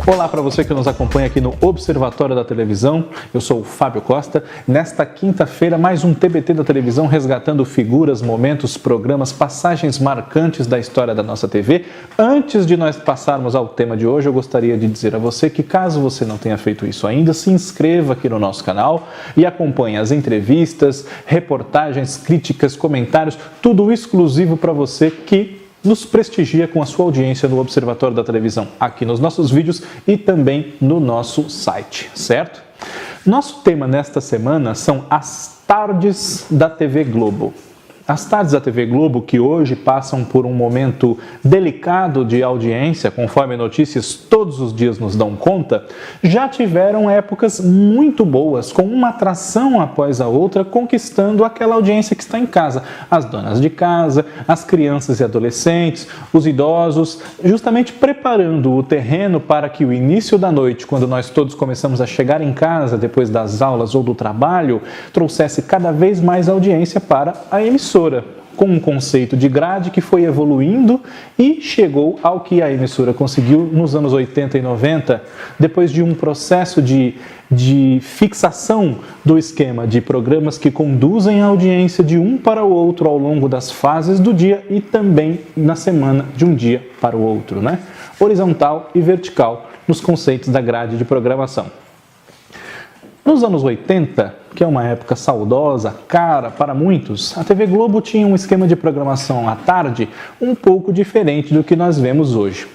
Olá para você que nos acompanha aqui no Observatório da Televisão, eu sou o Fábio Costa. Nesta quinta-feira, mais um TBT da televisão resgatando figuras, momentos, programas, passagens marcantes da história da nossa TV. Antes de nós passarmos ao tema de hoje, eu gostaria de dizer a você que caso você não tenha feito isso ainda, se inscreva aqui no nosso canal e acompanhe as entrevistas, reportagens, críticas, comentários, tudo exclusivo para você que nos prestigia com a sua audiência no Observatório da Televisão, aqui nos nossos vídeos e também no nosso site, certo? Nosso tema nesta semana são as tardes da TV Globo. As tardes da TV Globo, que hoje passam por um momento delicado de audiência, conforme notícias todos os dias nos dão conta, já tiveram épocas muito boas, com uma atração após a outra, conquistando aquela audiência que está em casa. As donas de casa, as crianças e adolescentes, os idosos, justamente preparando o terreno para que o início da noite, quando nós todos começamos a chegar em casa depois das aulas ou do trabalho, trouxesse cada vez mais audiência para a emissora, com um conceito de grade que foi evoluindo e chegou ao que a emissora conseguiu nos anos 80 e 90, depois de um processo de fixação do esquema de programas que conduzem a audiência de um para o outro ao longo das fases do dia e também na semana de um dia para o outro, né? Horizontal e vertical nos conceitos da grade de programação. Nos anos 80, que é uma época saudosa, cara para muitos, a TV Globo tinha um esquema de programação à tarde um pouco diferente do que nós vemos hoje.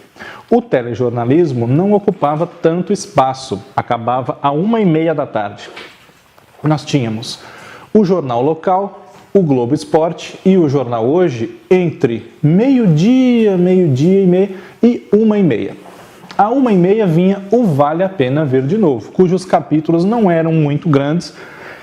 O telejornalismo não ocupava tanto espaço, acabava às 1h30 da tarde. Nós tínhamos o jornal local, o Globo Esporte e o Jornal Hoje entre meio-dia e meia e 1h30. À 1h30 vinha o Vale a Pena Ver de Novo, cujos capítulos não eram muito grandes,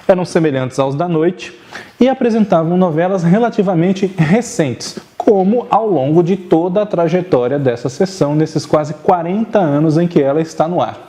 eram semelhantes aos da noite e apresentavam novelas relativamente recentes, como ao longo de toda a trajetória dessa sessão, nesses quase 40 anos em que ela está no ar.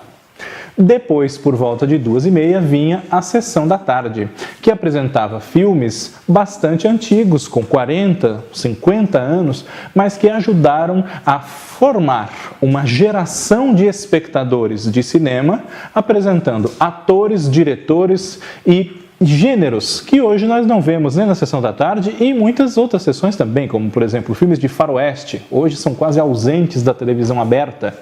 Depois, por volta de 2h30, vinha a Sessão da Tarde, que apresentava filmes bastante antigos, com 40, 50 anos, mas que ajudaram a formar uma geração de espectadores de cinema, apresentando atores, diretores e gêneros que hoje nós não vemos nem na Sessão da Tarde e em muitas outras sessões também, como por exemplo filmes de faroeste, hoje são quase ausentes da televisão aberta,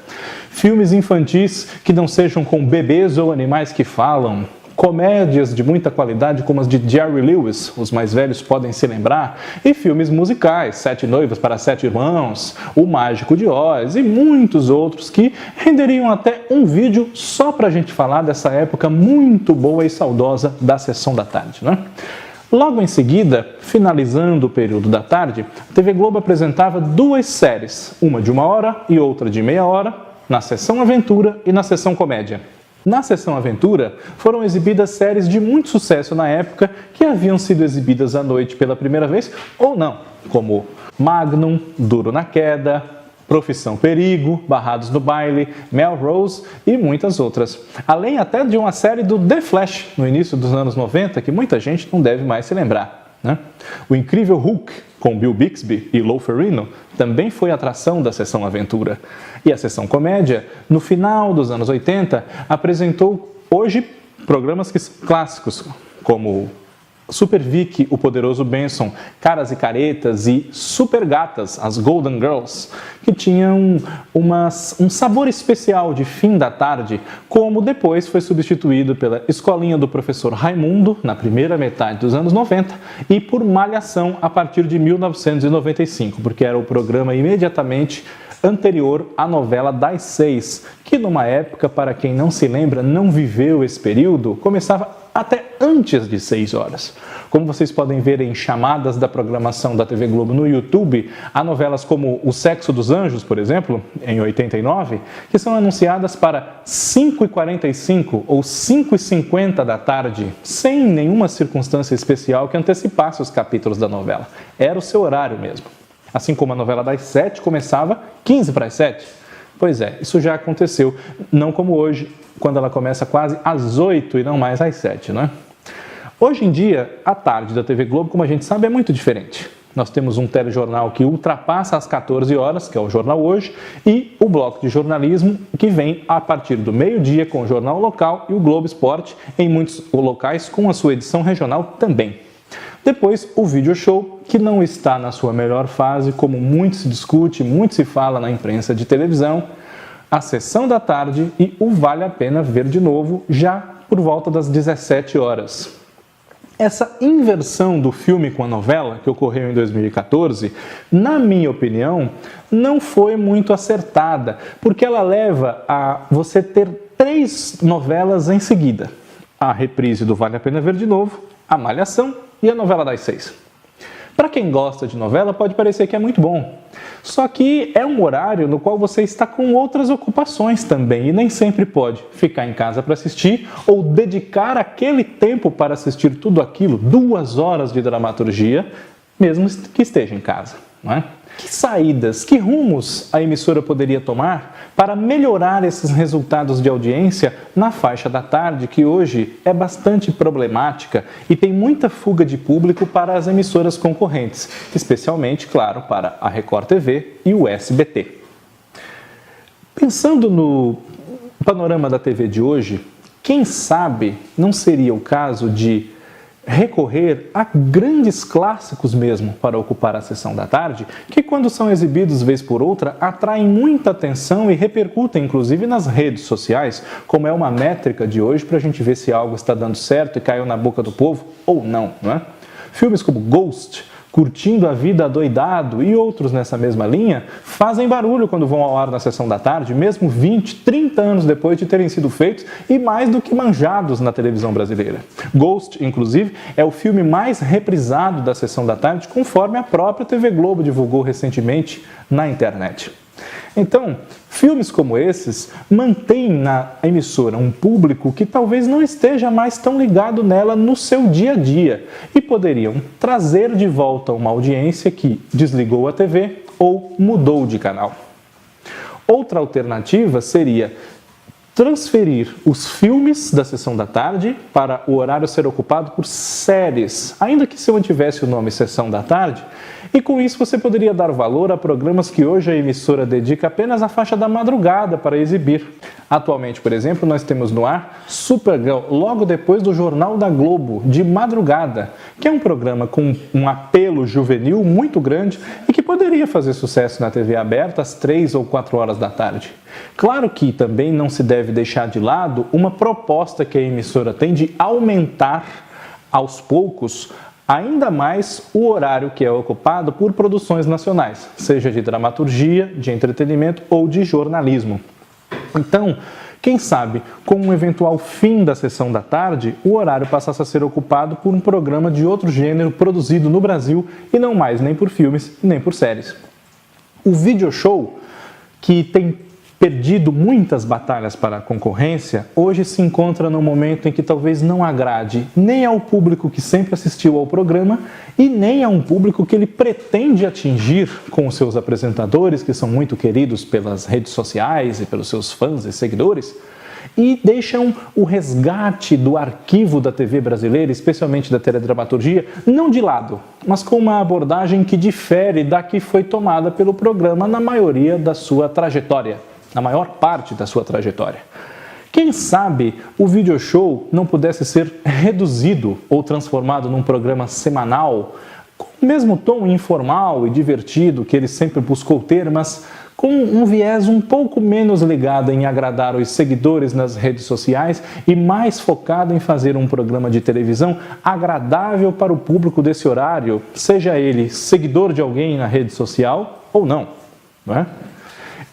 filmes infantis que não sejam com bebês ou animais que falam, comédias de muita qualidade como as de Jerry Lewis, os mais velhos podem se lembrar, e filmes musicais, Sete Noivas para Sete Irmãos, O Mágico de Oz e muitos outros que renderiam até um vídeo só para a gente falar dessa época muito boa e saudosa da Sessão da Tarde, né? Logo em seguida, finalizando o período da tarde, a TV Globo apresentava duas séries, uma de 1 hora e outra de meia hora, na Sessão Aventura e na Sessão Comédia. Na Sessão Aventura, foram exibidas séries de muito sucesso na época que haviam sido exibidas à noite pela primeira vez ou não, como Magnum, Duro na Queda, Profissão Perigo, Barrados no Baile, Melrose e muitas outras. Além até de uma série do The Flash, no início dos anos 90, que muita gente não deve mais se lembrar, né? O Incrível Hulk, com Bill Bixby e Lou Ferrigno, também foi atração da Sessão Aventura. E a Sessão Comédia, no final dos anos 80, apresentou hoje programas clássicos, como Super Vicky, O Poderoso Benson, Caras e Caretas e Super Gatas, as Golden Girls, que tinham um sabor especial de fim da tarde, como depois foi substituído pela Escolinha do Professor Raimundo, na primeira metade dos anos 90, e por Malhação a partir de 1995, porque era o programa imediatamente anterior à novela das 6, que numa época, para quem não se lembra, não viveu esse período, começava até antes de 6 horas. Como vocês podem ver em chamadas da programação da TV Globo no YouTube, há novelas como O Sexo dos Anjos, por exemplo, em 89, que são anunciadas para 5h45 ou 5h50 da tarde, sem nenhuma circunstância especial que antecipasse os capítulos da novela. Era o seu horário mesmo. Assim como a novela das 7 começava 15 para as 7. Pois é, isso já aconteceu, não como hoje, quando ela começa quase às 8 e não mais às 7, né? Hoje em dia, a tarde da TV Globo, como a gente sabe, é muito diferente. Nós temos um telejornal que ultrapassa as 14 horas, que é o Jornal Hoje, e o bloco de jornalismo que vem a partir do meio-dia com o Jornal Local e o Globo Esporte, em muitos locais com a sua edição regional também. Depois, o Video Show, que não está na sua melhor fase, como muito se discute, muito se fala na imprensa de televisão, a Sessão da Tarde e o Vale a Pena Ver de Novo, já por volta das 17 horas. Essa inversão do filme com a novela, que ocorreu em 2014, na minha opinião, não foi muito acertada, porque ela leva a você ter 3 novelas em seguida. A reprise do Vale a Pena Ver de Novo, a Malhação e a novela das 6. Para quem gosta de novela, pode parecer que é muito bom. Só que é um horário no qual você está com outras ocupações também e nem sempre pode ficar em casa para assistir ou dedicar aquele tempo para assistir tudo aquilo, 2 horas de dramaturgia, mesmo que esteja em casa, não é? Que saídas, que rumos a emissora poderia tomar para melhorar esses resultados de audiência na faixa da tarde, que hoje é bastante problemática e tem muita fuga de público para as emissoras concorrentes, especialmente, claro, para a Record TV e o SBT. Pensando no panorama da TV de hoje, quem sabe não seria o caso de recorrer a grandes clássicos mesmo para ocupar a sessão da tarde, que quando são exibidos vez por outra, atraem muita atenção e repercutem inclusive nas redes sociais, como é uma métrica de hoje para a gente ver se algo está dando certo e caiu na boca do povo ou não, não é? Filmes como Ghost, Curtindo a Vida Adoidado e outros nessa mesma linha fazem barulho quando vão ao ar na sessão da tarde, mesmo 20, 30 anos depois de terem sido feitos e mais do que manjados na televisão brasileira. Ghost, inclusive, é o filme mais reprisado da sessão da tarde, conforme a própria TV Globo divulgou recentemente na internet. Então, filmes como esses mantêm na emissora um público que talvez não esteja mais tão ligado nela no seu dia a dia e poderiam trazer de volta uma audiência que desligou a TV ou mudou de canal. Outra alternativa seria transferir os filmes da sessão da tarde para o horário ser ocupado por séries, ainda que se mantivesse o nome Sessão da Tarde, e com isso você poderia dar valor a programas que hoje a emissora dedica apenas à faixa da madrugada para exibir. Atualmente, por exemplo, nós temos no ar Supergirl, logo depois do Jornal da Globo, de madrugada, que é um programa com um apelo juvenil muito grande e que poderia fazer sucesso na TV aberta às 3 ou 4 horas da tarde. Claro que também não se deve deixar de lado uma proposta que a emissora tem de aumentar aos poucos ainda mais o horário que é ocupado por produções nacionais, seja de dramaturgia, de entretenimento ou de jornalismo. Então, quem sabe, com um eventual fim da sessão da tarde, o horário passasse a ser ocupado por um programa de outro gênero produzido no Brasil e não mais nem por filmes nem por séries. O Video Show, que tem perdido muitas batalhas para a concorrência, hoje se encontra num momento em que talvez não agrade nem ao público que sempre assistiu ao programa e nem a um público que ele pretende atingir com os seus apresentadores, que são muito queridos pelas redes sociais e pelos seus fãs e seguidores, e deixam o resgate do arquivo da TV brasileira, especialmente da teledramaturgia, não de lado, mas com uma abordagem que difere da que foi tomada pelo programa na maioria da sua trajetória. Na maior parte da sua trajetória. Quem sabe o Video Show não pudesse ser reduzido ou transformado num programa semanal, com o mesmo tom informal e divertido que ele sempre buscou ter, mas com um viés um pouco menos ligado em agradar os seguidores nas redes sociais e mais focado em fazer um programa de televisão agradável para o público desse horário, seja ele seguidor de alguém na rede social ou não, não é?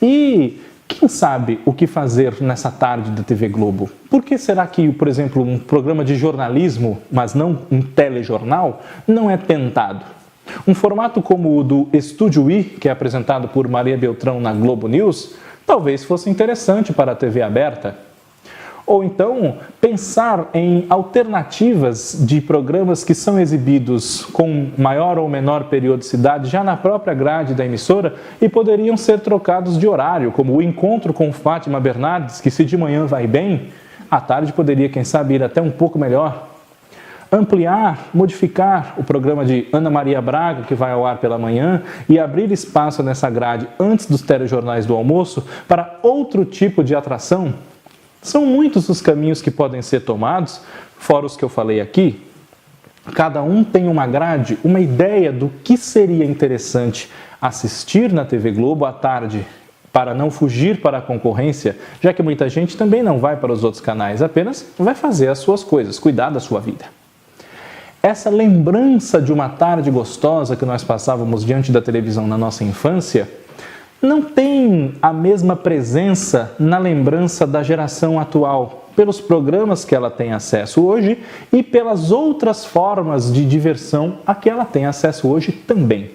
E quem sabe o que fazer nessa tarde da TV Globo? Por que será que, por exemplo, um programa de jornalismo, mas não um telejornal, não é tentado? Um formato como o do Estúdio I, que é apresentado por Maria Beltrão na Globo News, talvez fosse interessante para a TV aberta. Ou então, pensar em alternativas de programas que são exibidos com maior ou menor periodicidade já na própria grade da emissora e poderiam ser trocados de horário, como o Encontro com Fátima Bernardes, que se de manhã vai bem, à tarde poderia, quem sabe, ir até um pouco melhor. ampliar, modificar o programa de Ana Maria Braga, que vai ao ar pela manhã, e abrir espaço nessa grade antes dos telejornais do almoço para outro tipo de atração? São muitos os caminhos que podem ser tomados, fora os que eu falei aqui. Cada um tem uma grade, uma ideia do que seria interessante assistir na TV Globo à tarde, para não fugir para a concorrência, já que muita gente também não vai para os outros canais, apenas vai fazer as suas coisas, cuidar da sua vida. Essa lembrança de uma tarde gostosa que nós passávamos diante da televisão na nossa infância não tem a mesma presença na lembrança da geração atual, pelos programas que ela tem acesso hoje e pelas outras formas de diversão a que ela tem acesso hoje também.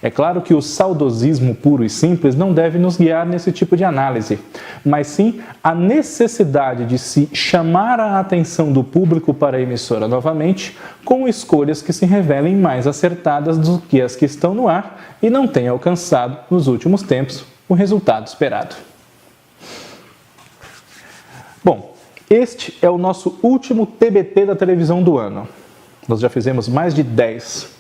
É claro que o saudosismo puro e simples não deve nos guiar nesse tipo de análise, mas sim a necessidade de se chamar a atenção do público para a emissora novamente com escolhas que se revelem mais acertadas do que as que estão no ar e não têm alcançado, nos últimos tempos, o resultado esperado. Bom, este é o nosso último TBT da televisão do ano. Nós já fizemos mais de 10.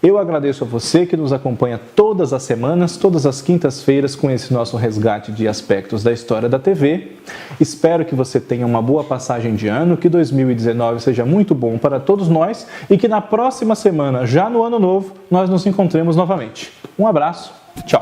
Eu agradeço a você que nos acompanha todas as semanas, todas as quintas-feiras com esse nosso resgate de aspectos da história da TV. Espero que você tenha uma boa passagem de ano, que 2019 seja muito bom para todos nós e que na próxima semana, já no ano novo, nós nos encontremos novamente. Um abraço, tchau!